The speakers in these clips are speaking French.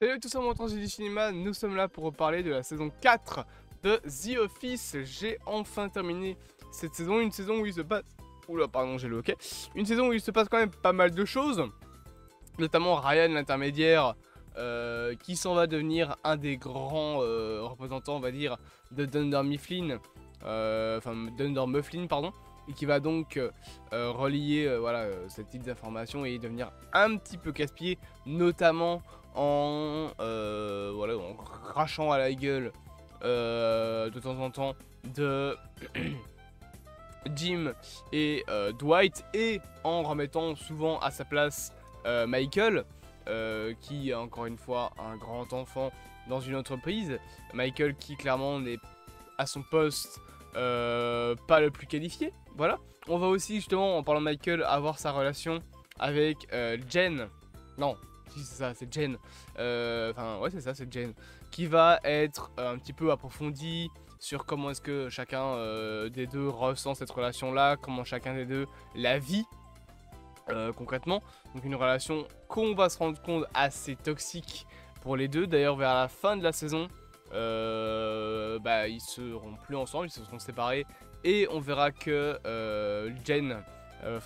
Salut à tous, moi Transi du cinéma, nous sommes là pour reparler de la saison 4 de The Office. J'ai enfin terminé cette saison, une saison où il se passe... Oula, pardon, j'ai le hockey. Une saison où il se passe quand même pas mal de choses, notamment Ryan l'intermédiaire, qui s'en va devenir un des grands représentants, on va dire, de Dunder Mifflin, enfin Dunder Mifflin, pardon, et qui va donc relier voilà, ces petites informations et devenir un petit peu casse-pied, notamment voilà, en crachant à la gueule de temps en temps de Jim et Dwight, et en remettant souvent à sa place Michael, qui est encore une fois un grand enfant dans une entreprise. Michael qui clairement n'est à son poste pas le plus qualifié. Voilà. On va aussi justement, en parlant de Michael, avoir sa relation avec Jen. Non, si c'est ça, c'est Jen. Enfin ouais, c'est ça, c'est Jen. Qui va être un petit peu approfondie sur comment est-ce que chacun des deux ressent cette relation-là, comment chacun des deux la vit concrètement. Donc une relation qu'on va se rendre compte assez toxique pour les deux. D'ailleurs vers la fin de la saison, ils seront plus ensemble, ils se seront séparés. Et on verra que Jan, je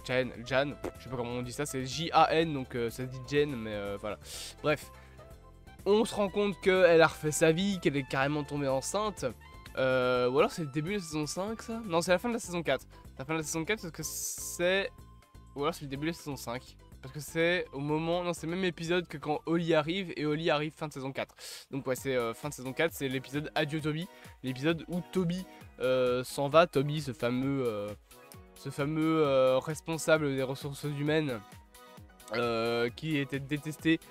sais pas comment on dit ça, c'est J-A-N, donc ça se dit Jen, mais voilà. Bref, on se rend compte qu'elle a refait sa vie, qu'elle est carrément tombée enceinte. Ou alors c'est le début de la saison 5 ça? Non, c'est la fin de la saison 4. La fin de la saison 4 parce que c'est... Ou alors c'est le début de la saison 5. Parce que c'est au moment... Non, c'est le même épisode que quand Holly arrive, et Holly arrive fin de saison 4. Donc ouais, c'est fin de saison 4, c'est l'épisode Adieu Toby. L'épisode où Toby s'en va. Toby, ce fameux responsable des ressources humaines qui était détesté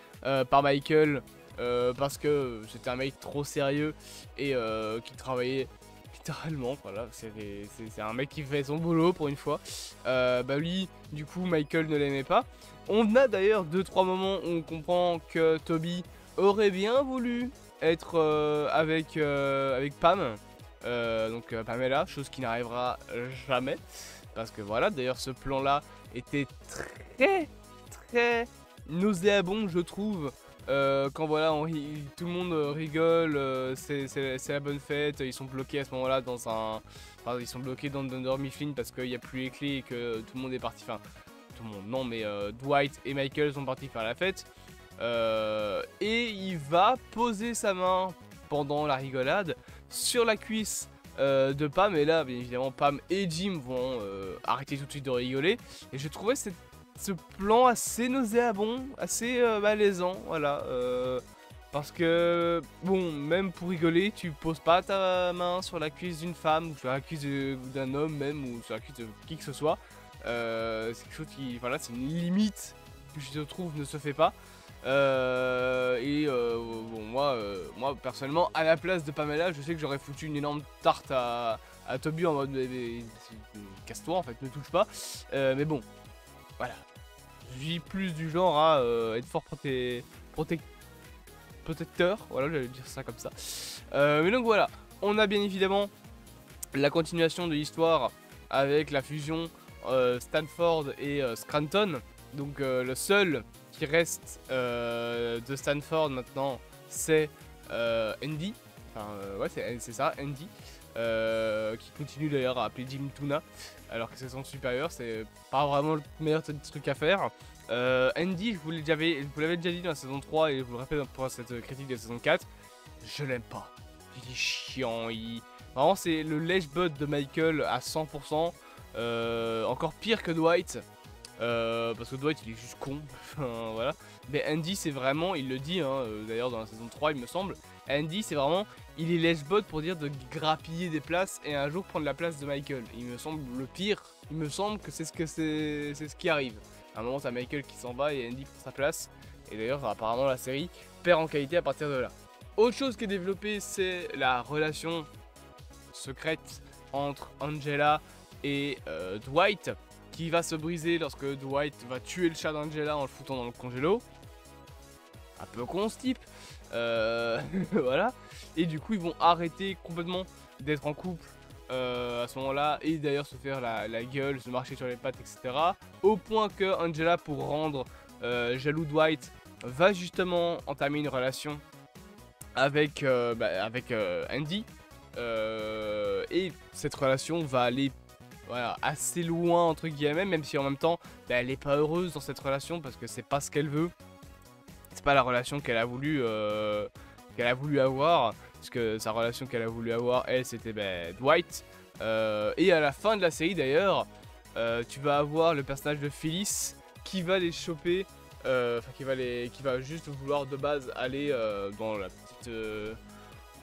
par Michael parce que c'était un mec trop sérieux et qui travaillait littéralement, voilà, c'est un mec qui fait son boulot pour une fois. Lui, du coup, Michael ne l'aimait pas. On a d'ailleurs 2-3 moments où on comprend que Toby aurait bien voulu être avec Pam, donc Pamela, chose qui n'arrivera jamais. Parce que voilà, d'ailleurs ce plan-là était très nauséabond, je trouve. Quand voilà, tout le monde rigole, c'est la bonne fête, ils sont bloqués à ce moment-là dans un... Enfin, ils sont bloqués dans Dunder Mifflin parce qu'il n'y a plus les clés et que tout le monde est parti... Enfin, tout le monde, non, mais Dwight et Michael sont partis faire la fête. Et il va poser sa main pendant la rigolade sur la cuisse de Pam. Et là, bien évidemment, Pam et Jim vont arrêter tout de suite de rigoler. Et je trouvais ce plan assez nauséabond, assez malaisant, voilà. Parce que, bon, même pour rigoler, tu poses pas ta main sur la cuisse d'une femme, ou sur la cuisse d'un homme même, ou sur la cuisse de qui que ce soit. C'est quelque chose qui, voilà, c'est une limite que je trouve ne se fait pas. Bon, moi personnellement, à la place de Pamela, je sais que j'aurais foutu une énorme tarte à Toby en mode casse-toi en fait, ne touche pas. Mais bon, voilà. Je suis plus du genre à être fort protecteur, voilà, j'allais dire ça comme ça. Mais donc voilà, on a bien évidemment la continuation de l'histoire avec la fusion Stanford et Scranton. Donc le seul qui reste de Stanford maintenant, c'est Andy. Enfin, ouais, c'est ça, Andy. Qui continue d'ailleurs à appeler Jim Tuna, alors que c'est son supérieur, c'est pas vraiment le meilleur truc à faire. Andy, je vous l'avais déjà dit dans la saison 3 et je vous le répète pour cette critique de la saison 4, je l'aime pas. Il est chiant, vraiment c'est le lèche-bot de Michael à 100%, encore pire que Dwight. Parce que Dwight il est juste con, voilà. Mais Andy c'est vraiment, il le dit hein, d'ailleurs dans la saison 3 il me semble, Andy c'est vraiment, il est lèche-bot pour dire de grappiller des places et un jour prendre la place de Michael. Il me semble le pire, il me semble que c'est ce qui arrive. À un moment t'as Michael qui s'en va et Andy prend sa place, et d'ailleurs apparemment la série perd en qualité à partir de là. Autre chose qui est développée, c'est la relation secrète entre Angela et Dwight, qui va se briser lorsque Dwight va tuer le chat d'Angela en le foutant dans le congélo. Un peu con ce type. Voilà. Et du coup ils vont arrêter complètement d'être en couple à ce moment-là, et d'ailleurs se faire la gueule, se marcher sur les pattes, etc. Au point que Angela, pour rendre jaloux Dwight, va justement entamer une relation avec, Andy. Et cette relation va aller voilà, assez loin entre guillemets, même si en même temps bah, elle n'est pas heureuse dans cette relation parce que c'est pas ce qu'elle veut. C'est pas la relation qu'elle a voulu avoir, parce que sa relation qu'elle a voulu avoir, elle, c'était bah, Dwight. Et à la fin de la série d'ailleurs, tu vas avoir le personnage de Phyllis qui va les choper, qui va juste vouloir de base aller dans la petite,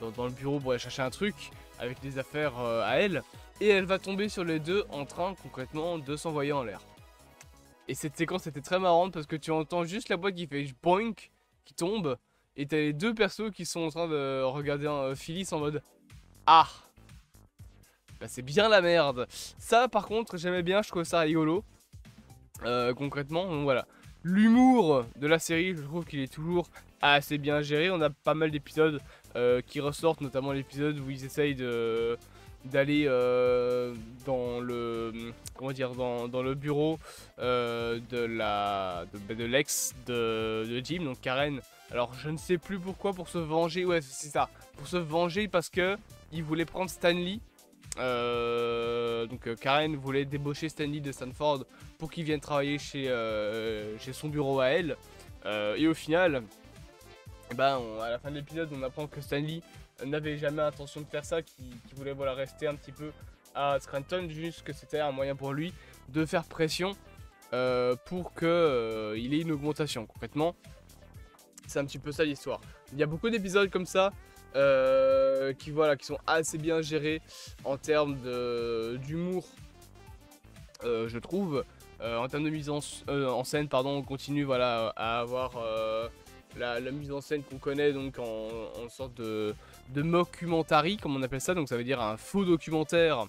dans le bureau pour aller chercher un truc avec des affaires à elle, et elle va tomber sur les deux en train concrètement de s'envoyer en l'air. Et cette séquence était très marrante parce que tu entends juste la boîte qui fait boink, qui tombe, et t'as les deux persos qui sont en train de regarder Phyllis en mode ah, bah c'est bien la merde. Ça par contre j'aimais bien, je trouve ça rigolo. Concrètement, donc voilà. L'humour de la série, je trouve qu'il est toujours assez bien géré. On a pas mal d'épisodes qui ressortent, notamment l'épisode où ils essayent d'aller dans le dans le bureau de l'ex de Jim, donc Karen. Alors je ne sais plus pourquoi, pour se venger, ouais c'est ça, pour se venger parce que il voulait prendre Stanley. Karen voulait débaucher Stanley de Stanford pour qu'il vienne travailler chez son bureau à elle. Et au final, à la fin de l'épisode, on apprend que Stanley n'avait jamais intention de faire ça, qu'il voulait voilà, rester un petit peu à Scranton, juste que c'était un moyen pour lui de faire pression pour qu'il ait une augmentation. Concrètement, c'est un petit peu ça l'histoire. Il y a beaucoup d'épisodes comme ça qui sont assez bien gérés en termes d'humour, je trouve. En termes de mise en scène, pardon, on continue voilà, à avoir la mise en scène qu'on connaît, donc en sorte de mockumentary, comme on appelle ça, donc ça veut dire un faux documentaire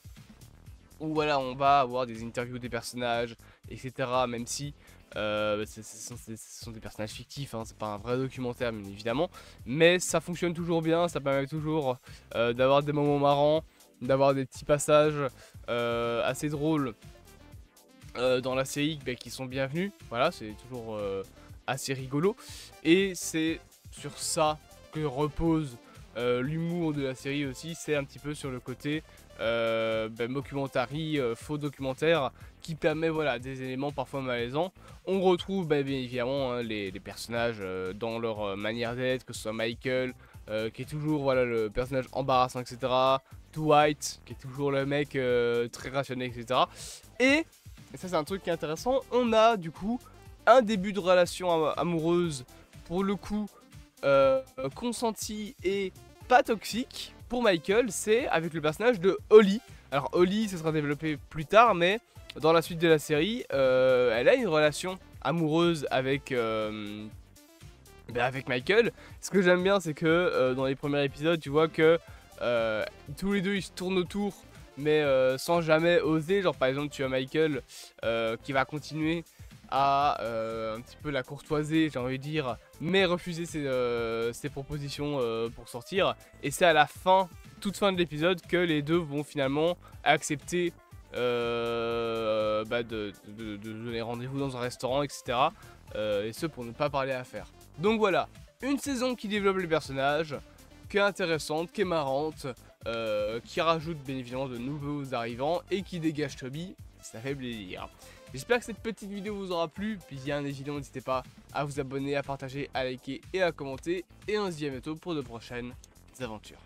où voilà, on va avoir des interviews des personnages, etc. Même si ce sont des personnages fictifs, hein, c'est pas un vrai documentaire bien évidemment, mais ça fonctionne toujours bien, ça permet toujours d'avoir des moments marrants, d'avoir des petits passages assez drôles dans la série qui sont bienvenus. Voilà, c'est toujours assez rigolo, et c'est sur ça que repose l'humour de la série aussi, c'est un petit peu sur le côté mockumentary, faux documentaire, qui permet voilà, des éléments parfois malaisants. On retrouve bien évidemment hein, les personnages dans leur manière d'être, que ce soit Michael, qui est toujours voilà, le personnage embarrassant, etc. Dwight, qui est toujours le mec très rationnel, etc. Et ça c'est un truc qui est intéressant, on a du coup un début de relation amoureuse, pour le coup consentie et pas toxique pour Michael, c'est avec le personnage de Holly. Alors Holly, ça sera développé plus tard, mais dans la suite de la série, elle a une relation amoureuse avec Michael. Ce que j'aime bien, c'est que dans les premiers épisodes, tu vois que tous les deux ils se tournent autour, mais sans jamais oser. Genre par exemple, tu as Michael qui va continuer à un petit peu la courtoiser, j'ai envie de dire, mais refuser ses propositions pour sortir. Et c'est à la fin, toute fin de l'épisode, que les deux vont finalement accepter de donner rendez-vous dans un restaurant, etc. Et ce pour ne pas parler affaires. Donc voilà, une saison qui développe les personnages, qui est intéressante, qui est marrante, qui rajoute bien évidemment de nouveaux arrivants et qui dégage Toby, ça fait plaisir. J'espère que cette petite vidéo vous aura plu, puis bien évidemment n'hésitez pas à vous abonner, à partager, à liker et à commenter, et on se dit à bientôt pour de prochaines aventures.